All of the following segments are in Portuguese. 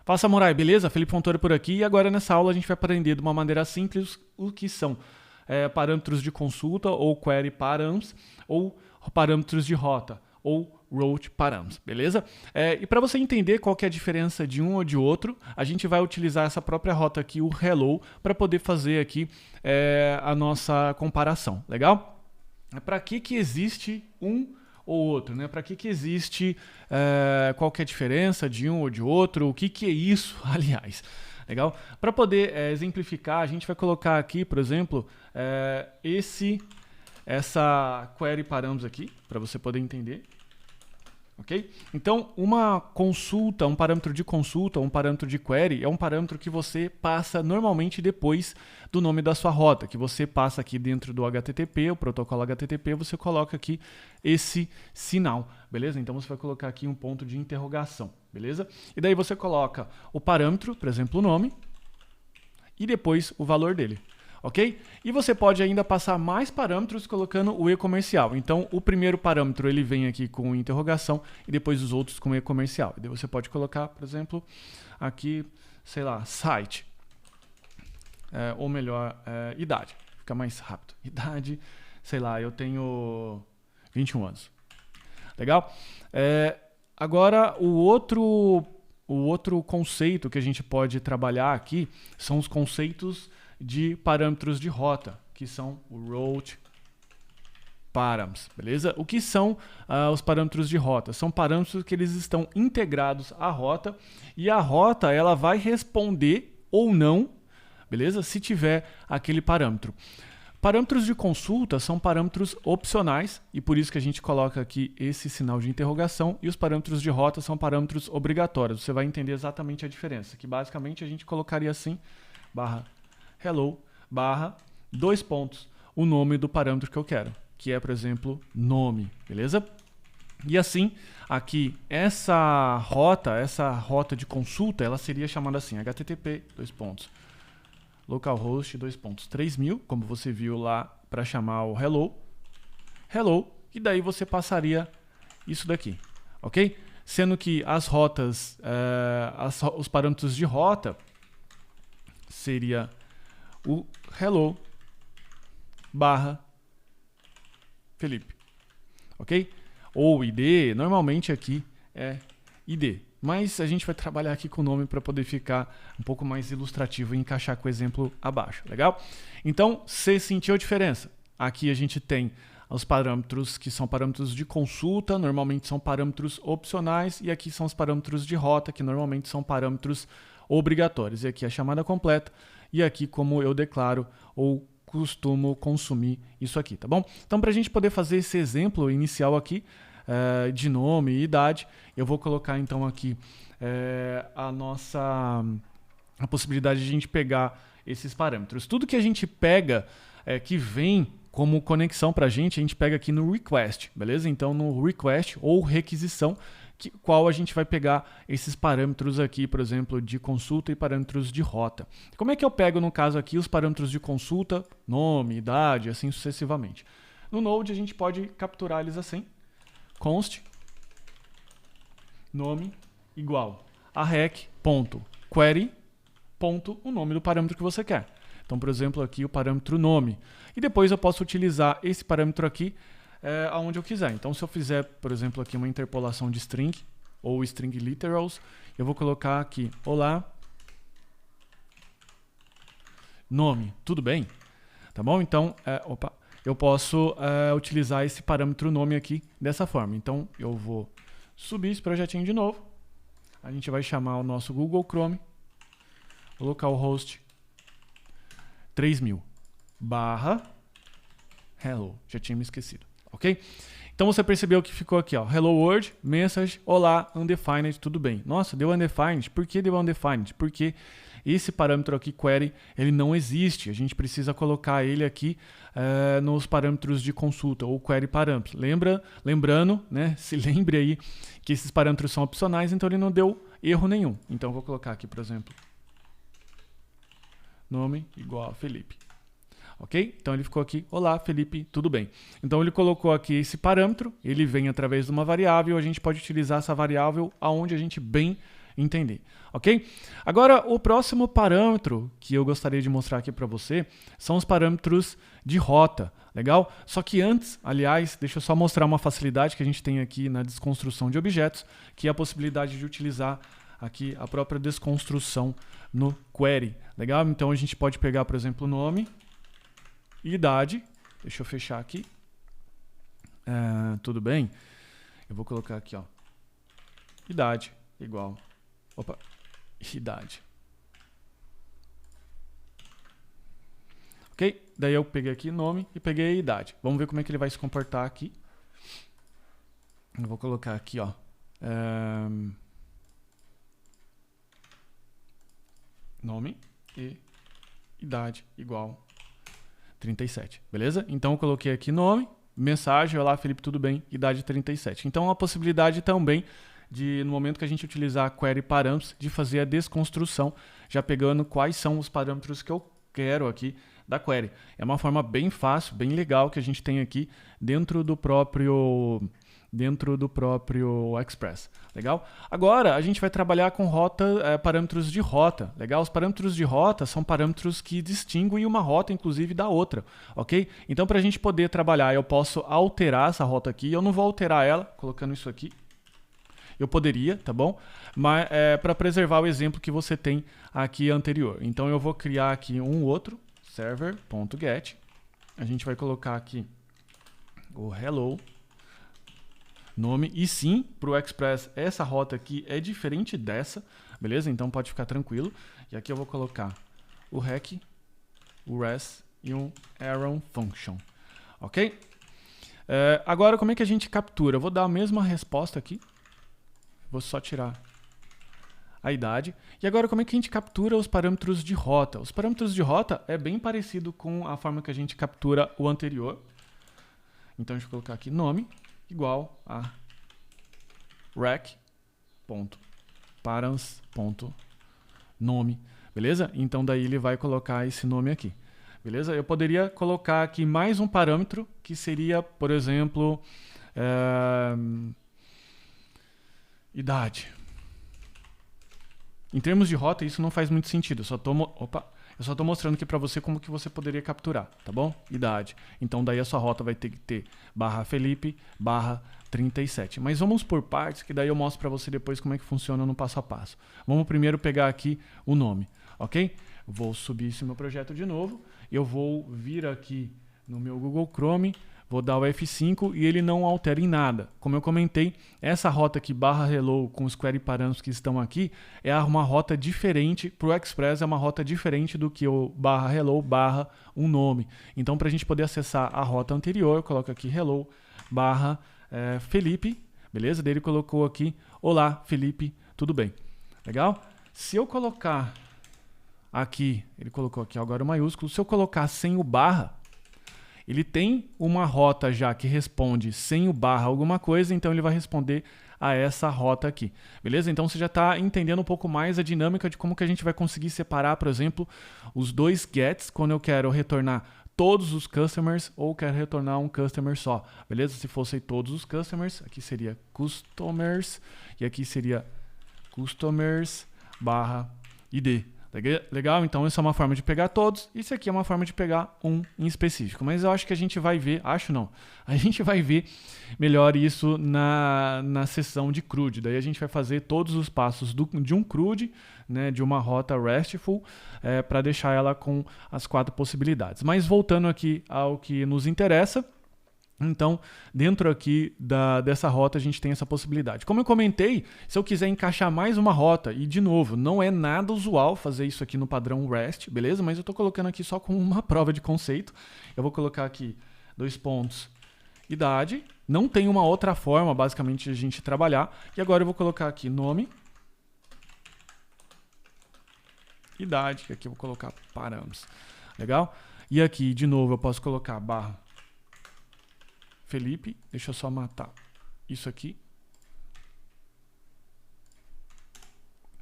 Fala, Samurai, beleza? Felipe Fontoura por aqui, e agora nessa aula a gente vai aprender de uma maneira simples o que são parâmetros de consulta ou query params ou parâmetros de rota ou route params, beleza? E para você entender qual que é a diferença de um ou de outro, a gente vai utilizar essa própria rota aqui, o hello, para poder fazer aqui a nossa comparação, legal? Para que existe um ou outro, né? Para que existe qual que é a diferença de um ou de outro, o que é isso, aliás. Legal? Para poder exemplificar, a gente vai colocar aqui, por exemplo, essa query params aqui, para você poder entender. Ok? Então, uma consulta, um parâmetro de consulta, um parâmetro de query, é um parâmetro que você passa normalmente depois do nome da sua rota, que você passa aqui dentro do HTTP, o protocolo HTTP, você coloca aqui esse sinal, beleza? Então, você vai colocar aqui um ponto de interrogação, beleza? E daí você coloca o parâmetro, por exemplo, o nome, e depois o valor dele. Ok? E você pode ainda passar mais parâmetros colocando o e-comercial. Então, o primeiro parâmetro ele vem aqui com interrogação e depois os outros com e-comercial. E daí você pode colocar, por exemplo, aqui, sei lá, site. Ou melhor, idade. Fica mais rápido. Idade, sei lá, eu tenho 21 anos. Legal? Agora, o outro conceito que a gente pode trabalhar aqui são os conceitos de parâmetros de rota, que são o route params, beleza? O que são os parâmetros de rota? São parâmetros que eles estão integrados à rota e a rota ela vai responder ou não, beleza? Se tiver aquele parâmetro. Parâmetros de consulta são parâmetros opcionais e por isso que a gente coloca aqui esse sinal de interrogação e os parâmetros de rota são parâmetros obrigatórios. Você vai entender exatamente a diferença, que basicamente a gente colocaria assim, hello, dois pontos, o nome do parâmetro que eu quero, que é, por exemplo, nome, beleza? E assim, aqui, essa rota de consulta, ela seria chamada assim, http, localhost, 3000, como você viu lá para chamar o hello, e daí você passaria isso daqui, ok? Sendo que as rotas, os parâmetros de rota seria o hello Felipe, ok? Ou ID, normalmente aqui é ID, mas a gente vai trabalhar aqui com o nome para poder ficar um pouco mais ilustrativo e encaixar com o exemplo abaixo, legal? Então, você sentiu a diferença? Aqui a gente tem os parâmetros que são parâmetros de consulta, normalmente são parâmetros opcionais, e aqui são os parâmetros de rota, que normalmente são parâmetros obrigatórios. E aqui a chamada completa, e aqui como eu declaro ou costumo consumir isso aqui, tá bom? Então, para a gente poder fazer esse exemplo inicial aqui, de nome e idade, eu vou colocar então aqui a possibilidade de a gente pegar esses parâmetros. Tudo que a gente pega, que vem como conexão para a gente pega aqui no request, beleza? Então, no request ou requisição, qual a gente vai pegar esses parâmetros aqui, por exemplo, de consulta e parâmetros de rota. Como é que eu pego, no caso aqui, os parâmetros de consulta, nome, idade, assim sucessivamente? No Node, a gente pode capturar eles assim, const nome igual a rec.query, o nome do parâmetro que você quer. Então, por exemplo, aqui o parâmetro nome. E depois eu posso utilizar esse parâmetro aqui aonde eu quiser. Então, se eu fizer, por exemplo, aqui uma interpolação de string ou string literals, eu vou colocar aqui, olá, nome, tudo bem? Tá bom? Então, eu posso utilizar esse parâmetro nome aqui dessa forma. Então, eu vou subir esse projetinho de novo. A gente vai chamar o nosso Google Chrome, localhost 3000 hello. Já tinha me esquecido. Ok? Então você percebeu que ficou aqui, ó, hello world, message, olá, undefined, tudo bem. Nossa, deu undefined. Por que deu undefined? Porque esse parâmetro aqui, query, ele não existe. A gente precisa colocar ele aqui nos parâmetros de consulta, ou query parâmetros. Lembrando, né, se lembre aí que esses parâmetros são opcionais, então ele não deu erro nenhum. Então eu vou colocar aqui, por exemplo, nome igual a Felipe. Ok? Então ele ficou aqui, olá Felipe, tudo bem. Então ele colocou aqui esse parâmetro, ele vem através de uma variável, a gente pode utilizar essa variável aonde a gente bem entender, ok? Agora, o próximo parâmetro que eu gostaria de mostrar aqui para você são os parâmetros de rota, legal? Só que antes, aliás, deixa eu só mostrar uma facilidade que a gente tem aqui na desconstrução de objetos, que é a possibilidade de utilizar aqui a própria desconstrução no query, legal? Então, a gente pode pegar, por exemplo, o nome, idade, deixa eu fechar aqui, tudo bem? Eu vou colocar aqui, ó, idade igual, idade. Ok? Daí eu peguei aqui nome e peguei a idade. Vamos ver como é que ele vai se comportar aqui. Eu vou colocar aqui, ó, nome e idade igual 37, beleza? Então eu coloquei aqui nome, mensagem, olá Felipe, tudo bem? Idade 37. Então a possibilidade também de, no momento que a gente utilizar a query parâmetros, de fazer a desconstrução, já pegando quais são os parâmetros que eu quero aqui da query. É uma forma bem fácil, bem legal que a gente tem aqui dentro do próprio Express, legal? Agora a gente vai trabalhar com parâmetros de rota, legal? Os parâmetros de rota são parâmetros que distinguem uma rota, inclusive, da outra, ok? Então, para a gente poder trabalhar, eu posso alterar essa rota aqui, eu não vou alterar ela colocando isso aqui, eu poderia, tá bom? Mas para preservar o exemplo que você tem aqui anterior. Então eu vou criar aqui um outro, server.get. A gente vai colocar aqui o hello, nome. E sim, para o Express, essa rota aqui é diferente dessa, beleza? Então pode ficar tranquilo. E aqui eu vou colocar o rec, o res e um arrow function, ok? Agora, como é que a gente captura? Eu vou dar a mesma resposta aqui. Vou só tirar a idade. E agora, como é que a gente captura os parâmetros de rota? Os parâmetros de rota é bem parecido com a forma que a gente captura o anterior. Então, deixa eu colocar aqui nome igual a rec.params.nome, beleza? Então, daí ele vai colocar esse nome aqui, beleza? Eu poderia colocar aqui mais um parâmetro, que seria, por exemplo, idade. Em termos de rota, isso não faz muito sentido. Eu só estou mostrando aqui para você como que você poderia capturar, tá bom? Idade. Então, daí a sua rota vai ter que ter /Felipe, /37. Mas vamos por partes, que daí eu mostro para você depois como é que funciona no passo a passo. Vamos primeiro pegar aqui o nome, ok? Vou subir esse meu projeto de novo. Eu vou vir aqui no meu Google Chrome, vou dar o F5 e ele não altera em nada. Como eu comentei, essa rota aqui, /hello, com os query parâmetros que estão aqui, é uma rota diferente, para o Express é uma rota diferente do que o /hello, um nome. Então, para a gente poder acessar a rota anterior, eu coloco aqui hello, Felipe, beleza? Daí ele colocou aqui, olá Felipe, tudo bem? Legal? Se eu colocar aqui, ele colocou aqui agora o maiúsculo, se eu colocar sem o barra, ele tem uma rota já que responde sem o barra alguma coisa, então ele vai responder a essa rota aqui, beleza? Então você já está entendendo um pouco mais a dinâmica de como que a gente vai conseguir separar, por exemplo, os dois gets, quando eu quero retornar todos os customers ou quero retornar um customer só, beleza? Se fossem todos os customers, aqui seria customers e aqui seria customers /id. Legal? Então essa é uma forma de pegar todos, isso aqui é uma forma de pegar um em específico. Mas eu acho que a gente vai ver, a gente vai ver melhor isso na sessão de CRUD. Daí a gente vai fazer todos os passos de um CRUD, né, de uma rota RESTful, para deixar ela com as 4 possibilidades. Mas voltando aqui ao que nos interessa, então, dentro aqui dessa rota, a gente tem essa possibilidade. Como eu comentei, se eu quiser encaixar mais uma rota, e de novo, não é nada usual fazer isso aqui no padrão REST, beleza? Mas eu estou colocando aqui só como uma prova de conceito. Eu vou colocar aqui 2 pontos, idade. Não tem uma outra forma, basicamente, de a gente trabalhar. E agora eu vou colocar aqui nome, idade, e aqui eu vou colocar parâmetros. Legal? E aqui, de novo, eu posso colocar Felipe, deixa eu só matar isso aqui.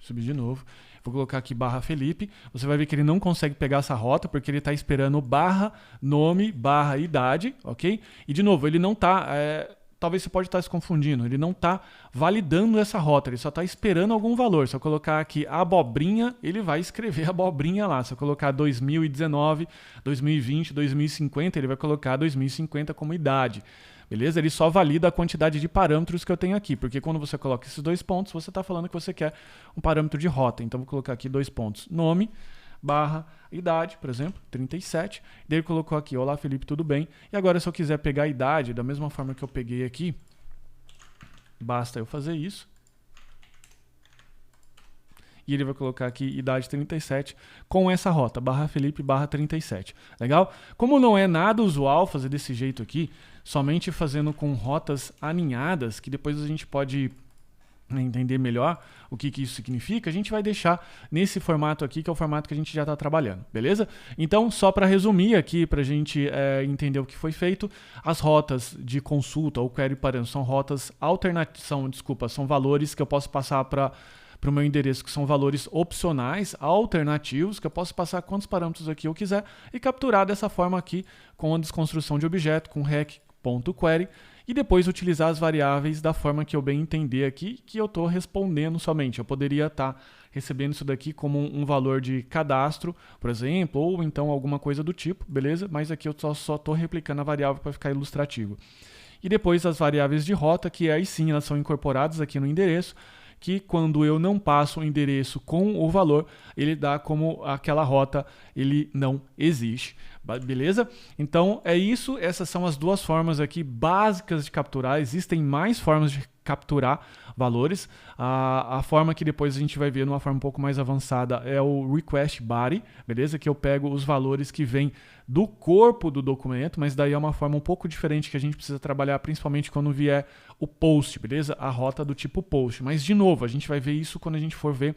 Subir de novo. Vou colocar aqui /Felipe. Você vai ver que ele não consegue pegar essa rota porque ele está esperando /nome, /idade, ok? E de novo, ele não está talvez você pode estar se confundindo, ele não está validando essa rota, ele só está esperando algum valor. Se eu colocar aqui abobrinha, ele vai escrever abobrinha lá. Se eu colocar 2019, 2020, 2050, ele vai colocar 2050 como idade. Beleza? Ele só valida a quantidade de parâmetros que eu tenho aqui, porque quando você coloca esses 2 pontos, você está falando que você quer um parâmetro de rota. Então, vou colocar aqui 2 pontos, nome, barra, idade, por exemplo, 37. Daí ele colocou aqui, olá Felipe, tudo bem? E agora se eu quiser pegar a idade, da mesma forma que eu peguei aqui, basta eu fazer isso. E ele vai colocar aqui idade 37 com essa rota, barra Felipe, barra 37. Legal? Como não é nada usual fazer desse jeito aqui, somente fazendo com rotas aninhadas, que depois a gente pode entender melhor o que isso significa, a gente vai deixar nesse formato aqui, que é o formato que a gente já está trabalhando, beleza? Então, só para resumir aqui, para a gente entender o que foi feito, as rotas de consulta ou query parâmetros são rotas são valores que eu posso passar para o meu endereço, que são valores opcionais, alternativos, que eu posso passar quantos parâmetros aqui eu quiser e capturar dessa forma aqui com a desconstrução de objeto, com rec.query, e depois utilizar as variáveis da forma que eu bem entender aqui, que eu estou respondendo somente. Eu poderia estar recebendo isso daqui como um valor de cadastro, por exemplo, ou então alguma coisa do tipo, beleza? Mas aqui eu só estou replicando a variável para ficar ilustrativo. E depois as variáveis de rota, que aí sim elas são incorporadas aqui no endereço, que quando eu não passo o endereço com o valor, ele dá como aquela rota, ele não existe. Beleza? Então é isso, essas são as 2 formas aqui básicas de capturar. Existem mais formas de capturar valores. A forma que depois a gente vai ver numa forma um pouco mais avançada é o request body, beleza? Que eu pego os valores que vêm do corpo do documento, mas daí é uma forma um pouco diferente que a gente precisa trabalhar, principalmente quando vier o post, beleza? A rota do tipo post. Mas de novo, a gente vai ver isso quando a gente for ver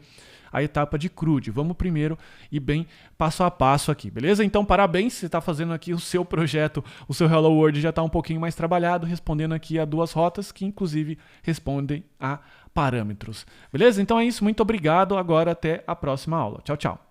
a etapa de CRUD. Vamos primeiro ir bem passo a passo aqui, beleza? Então, parabéns, você está fazendo aqui o seu projeto, o seu Hello World já está um pouquinho mais trabalhado, respondendo aqui a 2 rotas que, inclusive, respondem a parâmetros. Beleza? Então é isso, muito obrigado. Agora, até a próxima aula. Tchau, tchau.